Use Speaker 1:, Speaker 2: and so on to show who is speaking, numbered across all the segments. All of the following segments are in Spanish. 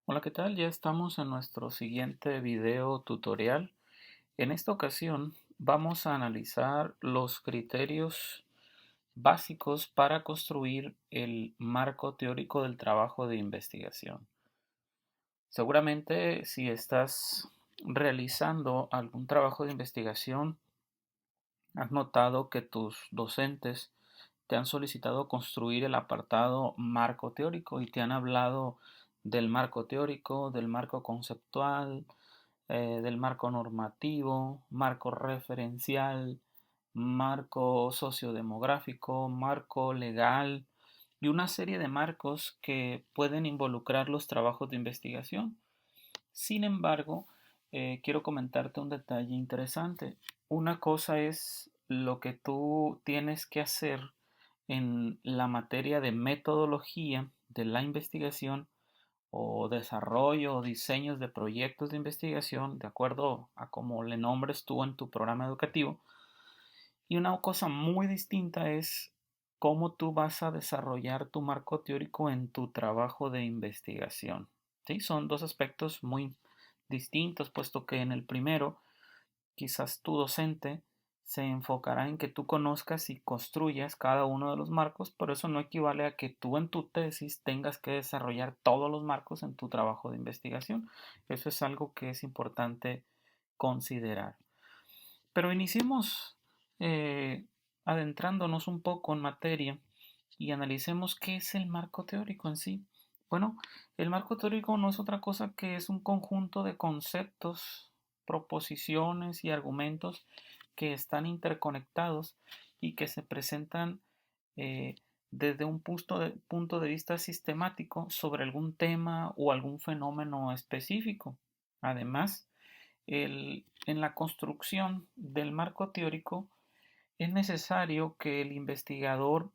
Speaker 1: Hola, ¿qué tal? Ya estamos en nuestro siguiente video tutorial. En esta ocasión vamos a analizar los criterios básicos para construir el marco teórico del trabajo de investigación. Seguramente si estás realizando algún trabajo de investigación, has notado que tus docentes te han solicitado construir el apartado marco teórico y te han hablado del marco teórico, del marco conceptual, del marco normativo, marco referencial, marco sociodemográfico, marco legal y una serie de marcos que pueden involucrar los trabajos de investigación. Sin embargo, quiero comentarte un detalle interesante. Una cosa es lo que tú tienes que hacer en la materia de metodología de la investigación o desarrollo o diseños de proyectos de investigación, de acuerdo a cómo le nombres tú en tu programa educativo. Y una cosa muy distinta es cómo tú vas a desarrollar tu marco teórico en tu trabajo de investigación. ¿Sí? Son dos aspectos muy distintos, puesto que en el primero, quizás tu docente se enfocará en que tú conozcas y construyas cada uno de los marcos, pero eso no equivale a que tú en tu tesis tengas que desarrollar todos los marcos en tu trabajo de investigación. Eso es algo que es importante considerar. Pero iniciemos eh, adentrándonos un poco en materia y analicemos qué es el marco teórico en sí. Bueno, el marco teórico no es otra cosa que es un conjunto de conceptos, proposiciones y argumentos que están interconectados y que se presentan eh, desde un punto de vista sistemático sobre algún tema o algún fenómeno específico. Además, en la construcción del marco teórico es necesario que el investigador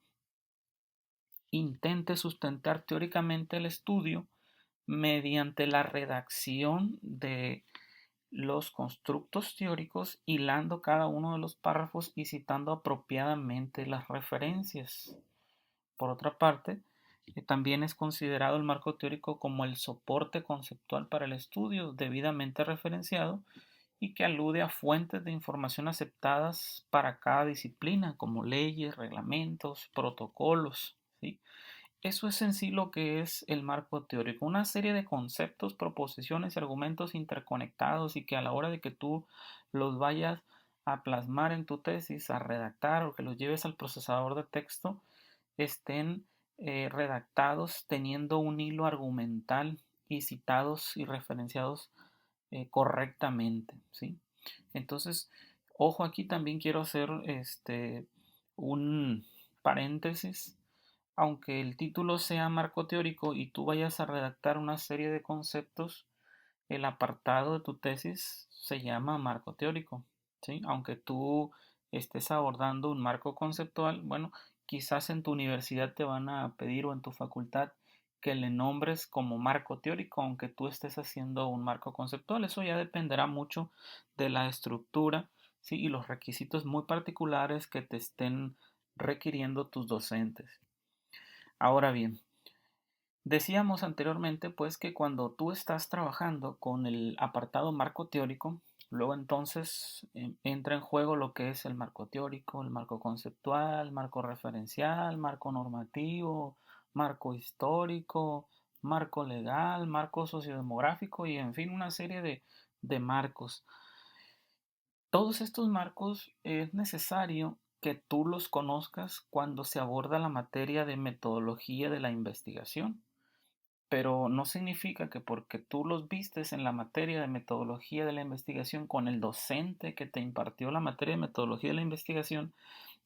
Speaker 1: intente sustentar teóricamente el estudio mediante la redacción de los constructos teóricos, hilando cada uno de los párrafos y citando apropiadamente las referencias. Por otra parte, también es considerado el marco teórico como el soporte conceptual para el estudio debidamente referenciado y que alude a fuentes de información aceptadas para cada disciplina, como leyes, reglamentos, protocolos, ¿sí? Eso es en sí lo que es el marco teórico, una serie de conceptos, proposiciones y argumentos interconectados y que a la hora de que tú los vayas a plasmar en tu tesis, a redactar o que los lleves al procesador de texto, estén redactados teniendo un hilo argumental y citados y referenciados correctamente, ¿sí? Entonces, ojo, aquí también quiero hacer un paréntesis. Aunque el título sea marco teórico y tú vayas a redactar una serie de conceptos, el apartado de tu tesis se llama marco teórico, ¿sí? Aunque tú estés abordando un marco conceptual, bueno, quizás en tu universidad te van a pedir o en tu facultad que le nombres como marco teórico, aunque tú estés haciendo un marco conceptual. Eso ya dependerá mucho de la estructura, ¿sí? Y los requisitos muy particulares que te estén requiriendo tus docentes. Ahora bien, decíamos anteriormente pues que cuando tú estás trabajando con el apartado marco teórico, luego entonces entra en juego lo que es el marco teórico, el marco conceptual, marco referencial, marco normativo, marco histórico, marco legal, marco sociodemográfico y en fin una serie de marcos. Todos estos marcos es necesario que tú los conozcas cuando se aborda la materia de metodología de la investigación, pero no significa que porque tú los vistes en la materia de metodología de la investigación con el docente que te impartió la materia de metodología de la investigación,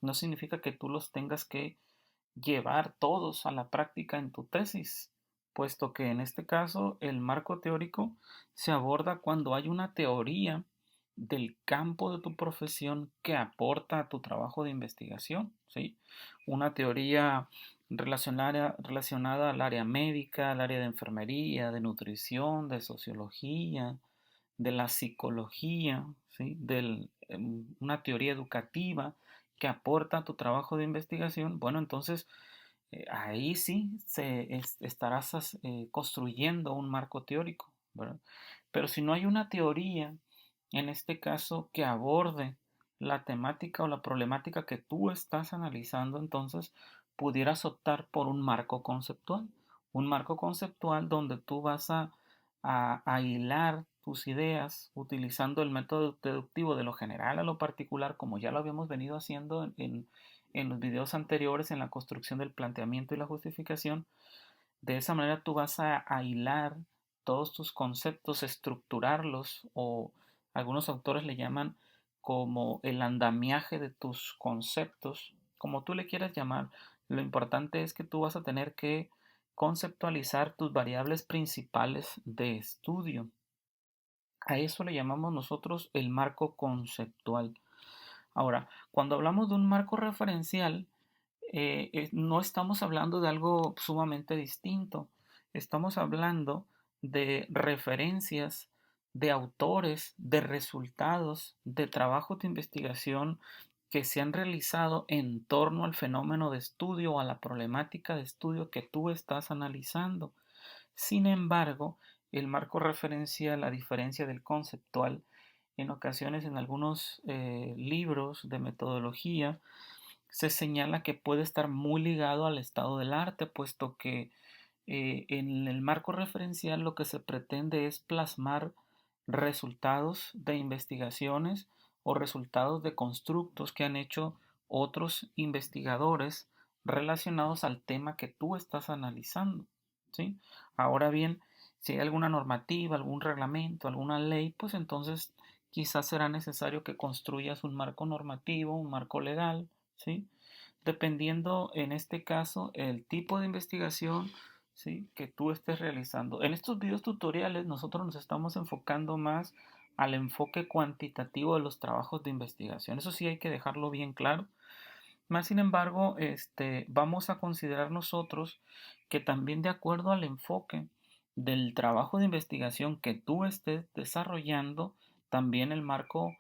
Speaker 1: no significa que tú los tengas que llevar todos a la práctica en tu tesis, puesto que en este caso el marco teórico se aborda cuando hay una teoría del campo de tu profesión que aporta a tu trabajo de investigación, ¿sí? Una teoría relacionada al área médica, al área de enfermería, de nutrición, de sociología, de la psicología, ¿sí? Una teoría educativa que aporta a tu trabajo de investigación. Bueno, entonces ahí sí estarás construyendo un marco teórico, ¿verdad? Pero si no hay una teoría, en este caso, que aborde la temática o la problemática que tú estás analizando, entonces pudieras optar por un marco conceptual donde tú vas a hilar tus ideas utilizando el método deductivo de lo general a lo particular, como ya lo habíamos venido haciendo en los videos anteriores en la construcción del planteamiento y la justificación. De esa manera tú vas a hilar todos tus conceptos, estructurarlos, o algunos autores le llaman como el andamiaje de tus conceptos, como tú le quieras llamar. Lo importante es que tú vas a tener que conceptualizar tus variables principales de estudio. A eso le llamamos nosotros el marco conceptual. Ahora, cuando hablamos de un marco referencial, no estamos hablando de algo sumamente distinto. Estamos hablando de referencias, de autores, de resultados, de trabajos de investigación que se han realizado en torno al fenómeno de estudio o a la problemática de estudio que tú estás analizando. Sin embargo, el marco referencial, a diferencia del conceptual, en ocasiones en algunos libros de metodología, se señala que puede estar muy ligado al estado del arte, puesto que en el marco referencial lo que se pretende es plasmar resultados de investigaciones o resultados de constructos que han hecho otros investigadores relacionados al tema que tú estás analizando, ¿sí? Ahora bien, si hay alguna normativa, algún reglamento, alguna ley, pues entonces quizás será necesario que construyas un marco normativo, un marco legal, ¿sí? Dependiendo en este caso el tipo de investigación, ¿sí?, que tú estés realizando. En estos videos tutoriales nosotros nos estamos enfocando más al enfoque cuantitativo de los trabajos de investigación. Eso sí hay que dejarlo bien claro. Más sin embargo, vamos a considerar nosotros que también de acuerdo al enfoque del trabajo de investigación que tú estés desarrollando, también el marco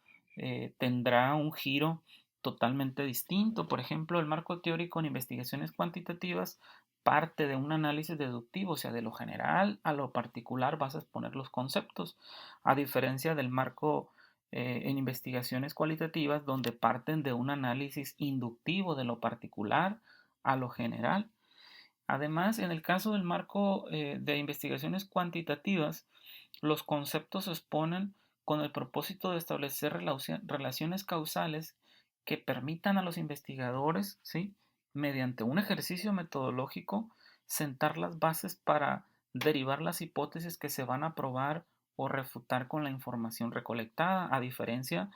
Speaker 1: tendrá un giro totalmente distinto. Por ejemplo, el marco teórico en investigaciones cuantitativas parte de un análisis deductivo, o sea, de lo general a lo particular vas a exponer los conceptos, a diferencia del marco en investigaciones cualitativas donde parten de un análisis inductivo de lo particular a lo general. Además, en el caso del marco de investigaciones cuantitativas, los conceptos se exponen con el propósito de establecer relaciones causales que permitan a los investigadores, ¿sí?, mediante un ejercicio metodológico, sentar las bases para derivar las hipótesis que se van a probar o refutar con la información recolectada, a diferencia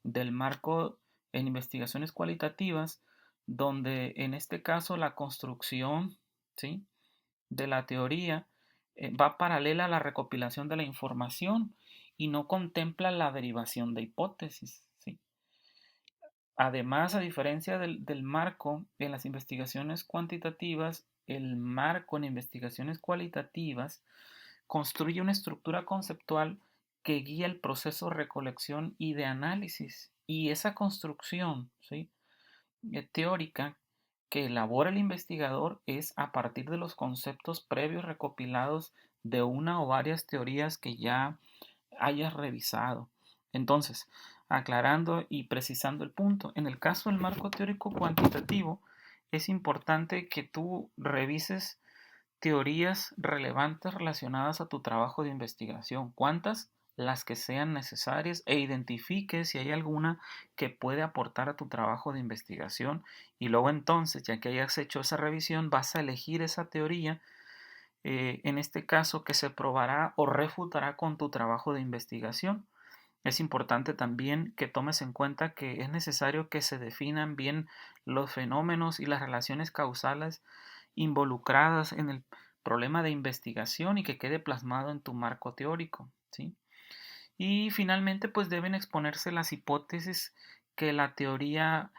Speaker 1: del marco en investigaciones cualitativas, donde en este caso la construcción, ¿sí?, de la teoría va paralela a la recopilación de la información y no contempla la derivación de hipótesis, ¿sí? Además, a diferencia del marco en las investigaciones cuantitativas, el marco en investigaciones cualitativas construye una estructura conceptual que guía el proceso de recolección y de análisis. Y esa construcción, ¿sí?, teórica que elabora el investigador es a partir de los conceptos previos recopilados de una o varias teorías que ya hayas revisado. Entonces, aclarando y precisando el punto, en el caso del marco teórico cuantitativo, es importante que tú revises teorías relevantes relacionadas a tu trabajo de investigación. ¿Cuántas? Las que sean necesarias, e identifique si hay alguna que puede aportar a tu trabajo de investigación, y luego entonces, ya que hayas hecho esa revisión, vas a elegir esa teoría, en este caso, que se probará o refutará con tu trabajo de investigación. Es importante también que tomes en cuenta que es necesario que se definan bien los fenómenos y las relaciones causales involucradas en el problema de investigación y que quede plasmado en tu marco teórico, ¿sí? Y finalmente, pues deben exponerse las hipótesis que la teoría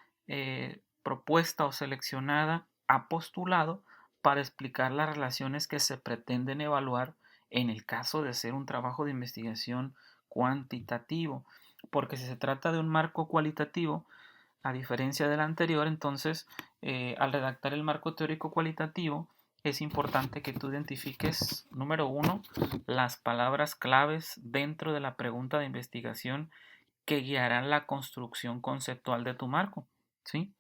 Speaker 1: propuesta o seleccionada ha postulado para explicar las relaciones que se pretenden evaluar en el caso de ser un trabajo de investigación cuantitativo, porque si se trata de un marco cualitativo, A diferencia del anterior, entonces, al redactar el marco teórico cualitativo, es importante que tú identifiques, número uno, las palabras claves dentro de la pregunta de investigación que guiarán la construcción conceptual de tu marco, ¿sí?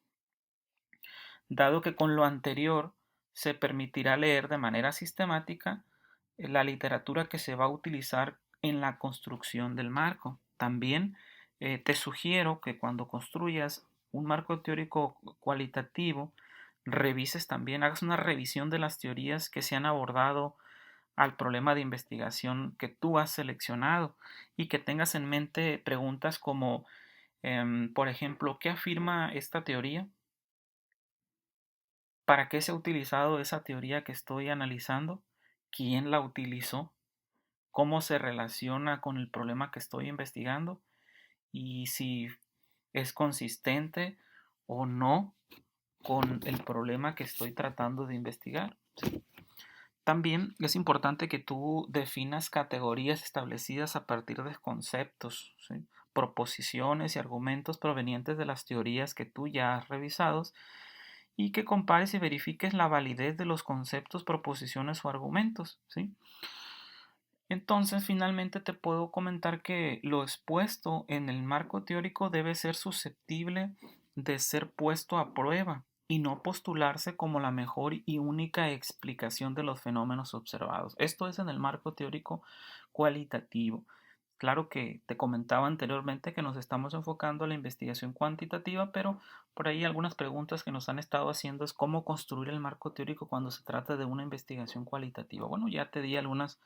Speaker 1: Dado que con lo anterior se permitirá leer de manera sistemática la literatura que se va a utilizar en la construcción del marco. También te sugiero que cuando construyas un marco teórico cualitativo, revises también, hagas una revisión de las teorías que se han abordado al problema de investigación que tú has seleccionado y que tengas en mente preguntas como, por ejemplo, ¿qué afirma esta teoría? ¿Para qué se ha utilizado esa teoría que estoy analizando? ¿Quién la utilizó? ¿Cómo se relaciona con el problema que estoy investigando? Y si es consistente o no con el problema que estoy tratando de investigar. También es importante que tú definas categorías establecidas a partir de conceptos, ¿sí? Proposiciones y argumentos provenientes de las teorías que tú ya has revisado y que compares y verifiques la validez de los conceptos, proposiciones o argumentos, ¿sí? Entonces, finalmente te puedo comentar que lo expuesto en el marco teórico debe ser susceptible de ser puesto a prueba y no postularse como la mejor y única explicación de los fenómenos observados. Esto es en el marco teórico cualitativo. Claro que te comentaba anteriormente que nos estamos enfocando a la investigación cuantitativa, pero por ahí algunas preguntas que nos han estado haciendo es cómo construir el marco teórico cuando se trata de una investigación cualitativa. Bueno, ya te di algunas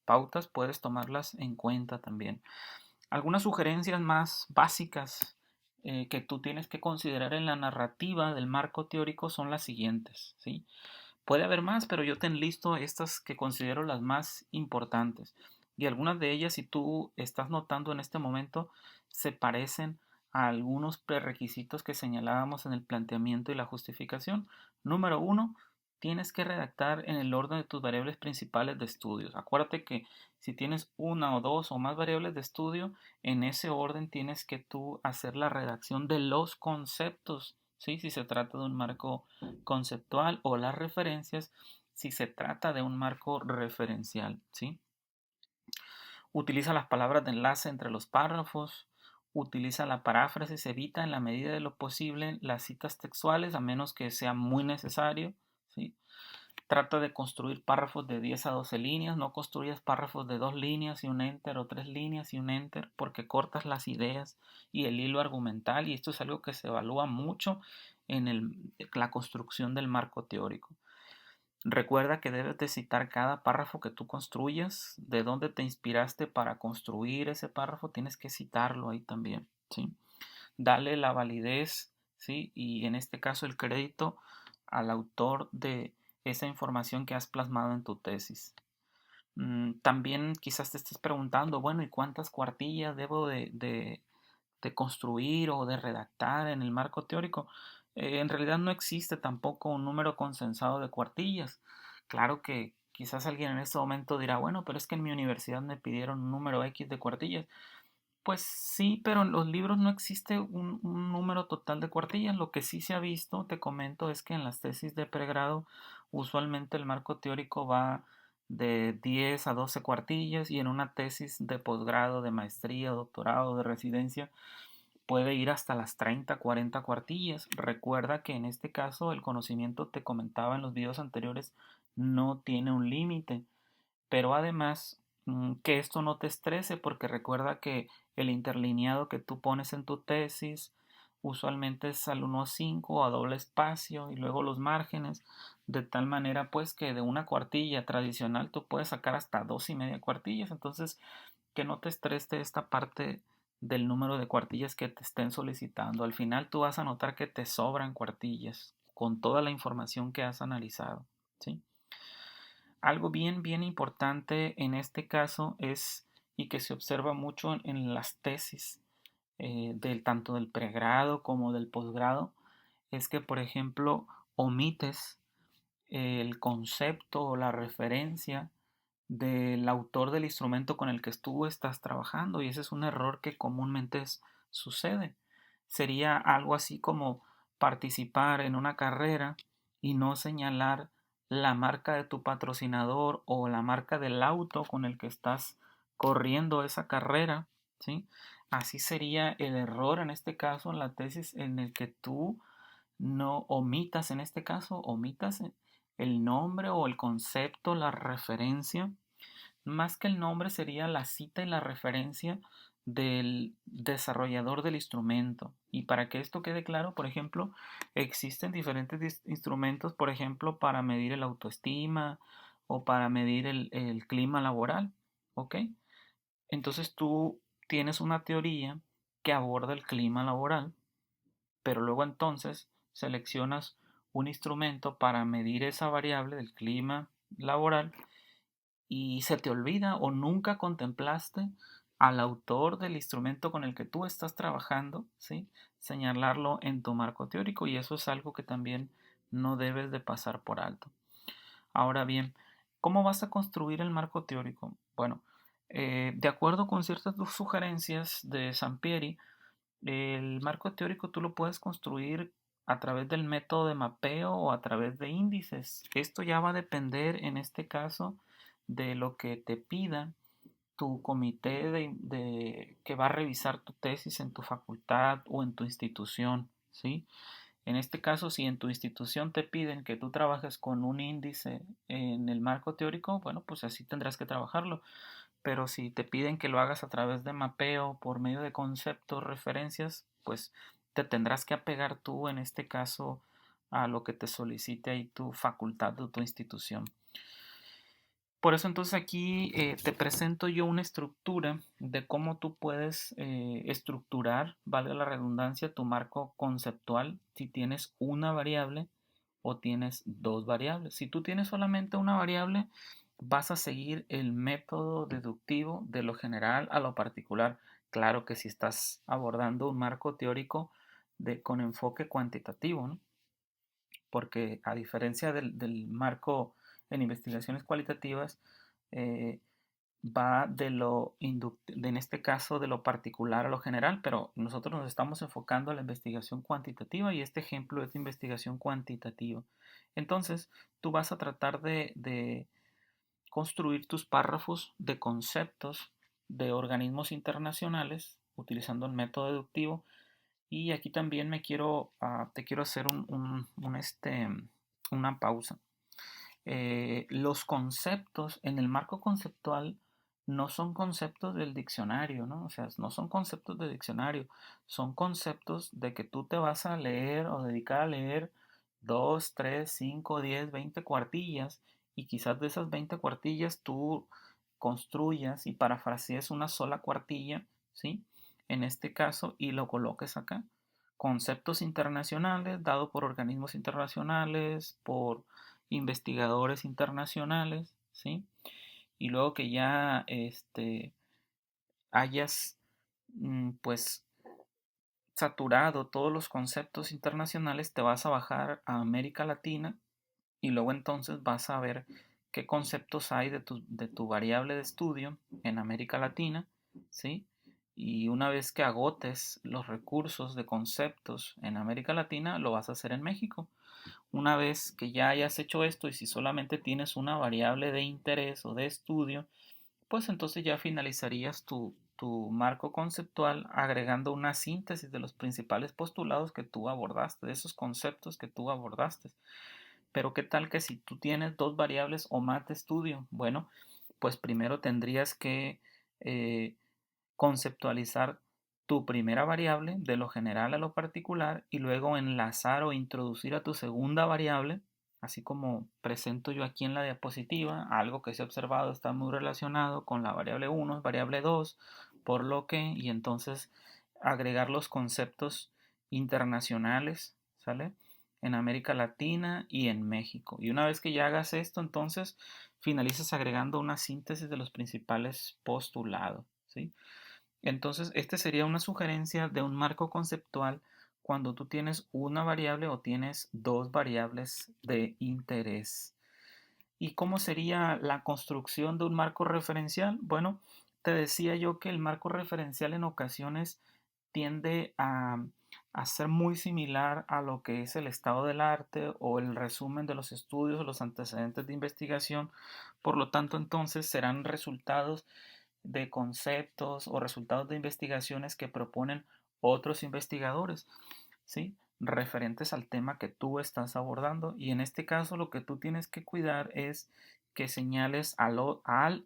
Speaker 1: pautas, puedes tomarlas en cuenta también. Algunas sugerencias más básicas que tú tienes que considerar en la narrativa del marco teórico son las siguientes, ¿sí? Puede haber más, pero yo te enlisto estas que considero las más importantes. Y algunas de ellas, si tú estás notando en este momento, se parecen a algunos prerequisitos que señalábamos en el planteamiento y la justificación. Número uno, tienes que redactar en el orden de tus variables principales de estudios. Acuérdate que si tienes una o dos o más variables de estudio, en ese orden tienes que tú hacer la redacción de los conceptos, ¿sí? Si se trata de un marco conceptual o las referencias si se trata de un marco referencial, ¿sí? Utiliza las palabras de enlace entre los párrafos, utiliza la paráfrasis, evita en la medida de lo posible las citas textuales a menos que sea muy necesario, ¿sí? Trata de construir párrafos de 10 a 12 líneas, no construyas párrafos de 2 líneas y un enter o 3 líneas y un enter porque cortas las ideas y el hilo argumental y esto es algo que se evalúa mucho en la construcción del marco teórico. Recuerda que debes de citar cada párrafo que tú construyas, de dónde te inspiraste para construir ese párrafo, tienes que citarlo ahí también, ¿sí? Dale la validez, ¿sí? Y en este caso el crédito al autor de esa información que has plasmado en tu tesis. También quizás te estés preguntando, bueno, ¿y cuántas cuartillas debo de construir o de redactar en el marco teórico? En realidad no existe tampoco un número consensado de cuartillas. Claro que quizás alguien en este momento dirá, bueno, pero es que en mi universidad me pidieron un número X de cuartillas. Pues sí, pero en los libros no existe un número total de cuartillas. Lo que sí se ha visto, te comento, es que en las tesis de pregrado usualmente el marco teórico va de 10 a 12 cuartillas y en una tesis de posgrado, de maestría, doctorado, de residencia, puede ir hasta las 30, 40 cuartillas. Recuerda que en este caso el conocimiento, te comentaba en los videos anteriores, no tiene un límite. Pero además, que esto no te estrese porque recuerda que el interlineado que tú pones en tu tesis usualmente es al 1:5 o a doble espacio y luego los márgenes, de tal manera pues que de una cuartilla tradicional tú puedes sacar hasta 2,5 cuartillas. Entonces, que no te estrese esta parte del número de cuartillas que te estén solicitando. Al final tú vas a notar que te sobran cuartillas con toda la información que has analizado, ¿sí? Algo bien, bien importante en este caso es, y que se observa mucho en las tesis tanto del pregrado como del posgrado, es que, por ejemplo, omites el concepto o la referencia del autor del instrumento con el que tú estás trabajando y ese es un error que comúnmente sucede. sería algo así como participar en una carrera y no señalar la marca de tu patrocinador o la marca del auto con el que estás corriendo esa carrera, ¿sí? Así sería el error en este caso en la tesis en el que tú no omitas, en este caso, omitas el nombre o el concepto, la referencia. Más que el nombre sería la cita y la referencia del desarrollador del instrumento. Y para que esto quede claro, por ejemplo, existen diferentes instrumentos, por ejemplo, para medir el autoestima o para medir el clima laboral. ¿Ok? Entonces tú tienes una teoría que aborda el clima laboral, pero luego entonces seleccionas un instrumento para medir esa variable del clima laboral y se te olvida o nunca contemplaste al autor del instrumento con el que tú estás trabajando, ¿sí? Señalarlo en tu marco teórico, y eso es algo que también no debes de pasar por alto. Ahora bien, ¿cómo vas a construir el marco teórico? Bueno, de acuerdo con ciertas sugerencias de Sampieri, el marco teórico tú lo puedes construir a través del método de mapeo o a través de índices. Esto ya va a depender en este caso de lo que te pida tu comité que va a revisar tu tesis en tu facultad o en tu institución, ¿sí? En este caso, si en tu institución te piden que tú trabajes con un índice en el marco teórico, bueno, pues así tendrás que trabajarlo. Pero si te piden que lo hagas a través de mapeo, por medio de conceptos, referencias, pues te tendrás que apegar tú, en este caso, a lo que te solicite ahí tu facultad o tu institución. Por eso entonces aquí te presento yo una estructura de cómo tú puedes estructurar, valga la redundancia, tu marco conceptual si tienes una variable o tienes dos variables. Si tú tienes solamente una variable, vas a seguir el método deductivo de lo general a lo particular. Claro que si estás abordando un marco teórico con enfoque cuantitativo, ¿no? Porque a diferencia del marco en investigaciones cualitativas, eh, va en este caso, de lo particular a lo general, pero nosotros nos estamos enfocando a la investigación cuantitativa y este ejemplo es de investigación cuantitativa. Entonces, tú vas a tratar de construir tus párrafos de conceptos de organismos internacionales utilizando el método deductivo, y aquí también te quiero hacer una pausa. Los conceptos en el marco conceptual no son conceptos del diccionario, ¿no? O sea, no son conceptos de diccionario, son conceptos de que tú te vas a leer o dedicar a leer 2, 3, 5, 10, 20 cuartillas, y quizás de esas 20 cuartillas tú construyas y parafrasees una sola cuartilla, ¿sí? En este caso, y lo coloques acá. Conceptos internacionales dados por organismos internacionales, por investigadores internacionales, ¿sí? Y luego que ya hayas pues saturado todos los conceptos internacionales, te vas a bajar a América Latina y luego entonces vas a ver qué conceptos hay de tu variable de estudio en América Latina, ¿sí? Y una vez que agotes los recursos de conceptos en América Latina, lo vas a hacer en México. Una vez que ya hayas hecho esto, y si solamente tienes una variable de interés o de estudio, pues entonces ya finalizarías tu marco conceptual agregando una síntesis de los principales postulados que tú abordaste, de esos conceptos que tú abordaste. Pero ¿qué tal que si tú tienes dos variables o más de estudio? Bueno, pues primero tendrías que eh, conceptualizar tu primera variable de lo general a lo particular y luego enlazar o introducir a tu segunda variable, así como presento yo aquí en la diapositiva. Algo que se ha observado está muy relacionado con la variable 1, variable 2, por lo que, y entonces agregar los conceptos internacionales, ¿sale? En América Latina y en México. Y una vez que ya hagas esto, entonces finalizas agregando una síntesis de los principales postulados, ¿sí? Entonces, esta sería una sugerencia de un marco conceptual cuando tú tienes una variable o tienes dos variables de interés. ¿Y cómo sería la construcción de un marco referencial? Bueno, te decía yo que el marco referencial en ocasiones tiende a a ser muy similar a lo que es el estado del arte o el resumen de los estudios o los antecedentes de investigación. Por lo tanto, entonces serán resultados de conceptos o resultados de investigaciones que proponen otros investigadores, ¿sí? Referentes al tema que tú estás abordando. Y en este caso lo que tú tienes que cuidar es que señales al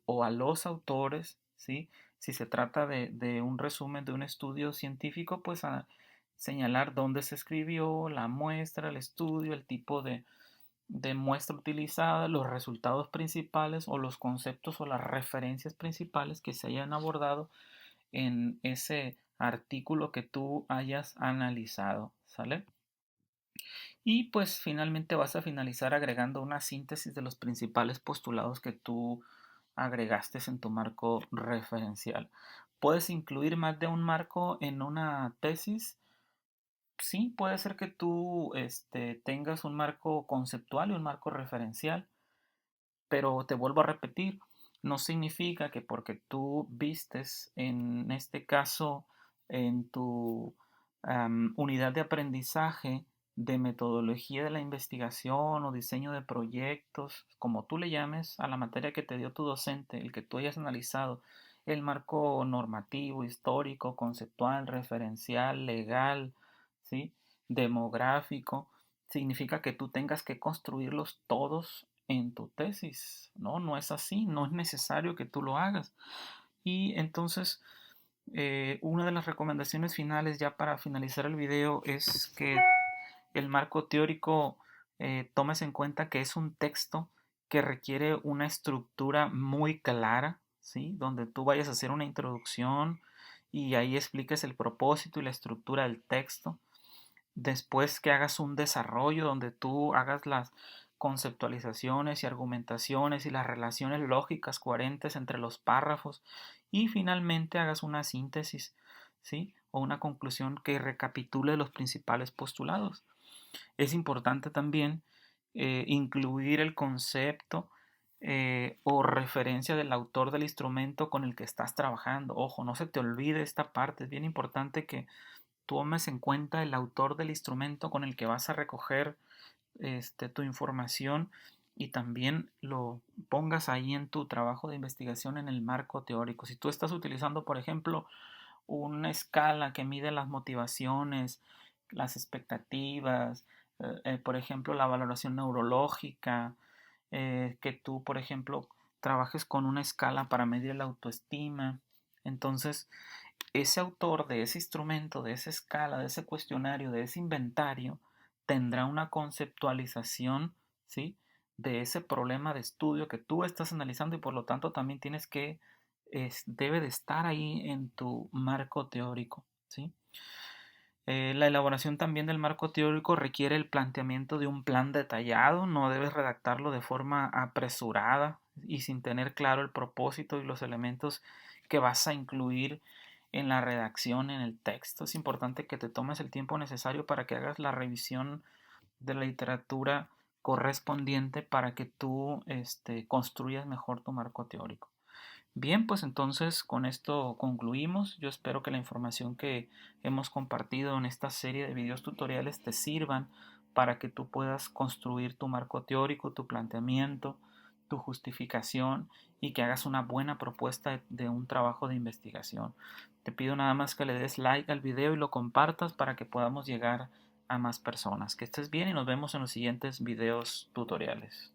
Speaker 1: o a los autores, ¿sí? Si se trata de un resumen de un estudio científico, pues a señalar dónde se escribió, la muestra, el estudio, el tipo de muestra utilizada, los resultados principales o los conceptos o las referencias principales que se hayan abordado en ese artículo que tú hayas analizado, ¿sale? Y pues finalmente vas a finalizar agregando una síntesis de los principales postulados que tú agregaste en tu marco referencial. ¿Puedes incluir más de un marco en una tesis? Sí, puede ser que tú tengas un marco conceptual y un marco referencial, pero te vuelvo a repetir, no significa que porque tú vistes en este caso en tu unidad de aprendizaje de metodología de la investigación o diseño de proyectos, como tú le llames, a la materia que te dio tu docente, el que tú hayas analizado, el marco normativo, histórico, conceptual, referencial, legal, ¿sí? Demográfico, significa que tú tengas que construirlos todos en tu tesis. No, no es así, no es necesario que tú lo hagas. Y entonces, una de las recomendaciones finales ya para finalizar el video es que el marco teórico tomes en cuenta que es un texto que requiere una estructura muy clara, ¿sí? Donde tú vayas a hacer una introducción y ahí expliques el propósito y la estructura del texto. Después que hagas un desarrollo donde tú hagas las conceptualizaciones y argumentaciones y las relaciones lógicas coherentes entre los párrafos y finalmente hagas una síntesis, ¿sí? O una conclusión que recapitule los principales postulados. Es importante también incluir el concepto o referencia del autor del instrumento con el que estás trabajando. Ojo, no se te olvide esta parte, es bien importante que tomes en cuenta el autor del instrumento con el que vas a recoger tu información y también lo pongas ahí en tu trabajo de investigación en el marco teórico. Si tú estás utilizando, por ejemplo, una escala que mide las motivaciones, las expectativas, por ejemplo, la valoración neurológica, que tú, por ejemplo, trabajes con una escala para medir la autoestima. Entonces, ese autor de ese instrumento, de esa escala, de ese cuestionario, de ese inventario, tendrá una conceptualización, ¿sí? De ese problema de estudio que tú estás analizando y por lo tanto también tienes que, debe de estar ahí en tu marco teórico, ¿sí? La elaboración también del marco teórico requiere el planteamiento de un plan detallado, no debes redactarlo de forma apresurada y sin tener claro el propósito y los elementos que vas a incluir en la redacción, en el texto. Es importante que te tomes el tiempo necesario para que hagas la revisión de la literatura correspondiente para que tú construyas mejor tu marco teórico. Bien, pues entonces con esto concluimos. Yo espero que la información que hemos compartido en esta serie de videos tutoriales te sirvan para que tú puedas construir tu marco teórico, tu planteamiento, tu justificación y que hagas una buena propuesta de un trabajo de investigación. Te pido nada más que le des like al video y lo compartas para que podamos llegar a más personas. Que estés bien y nos vemos en los siguientes videos tutoriales.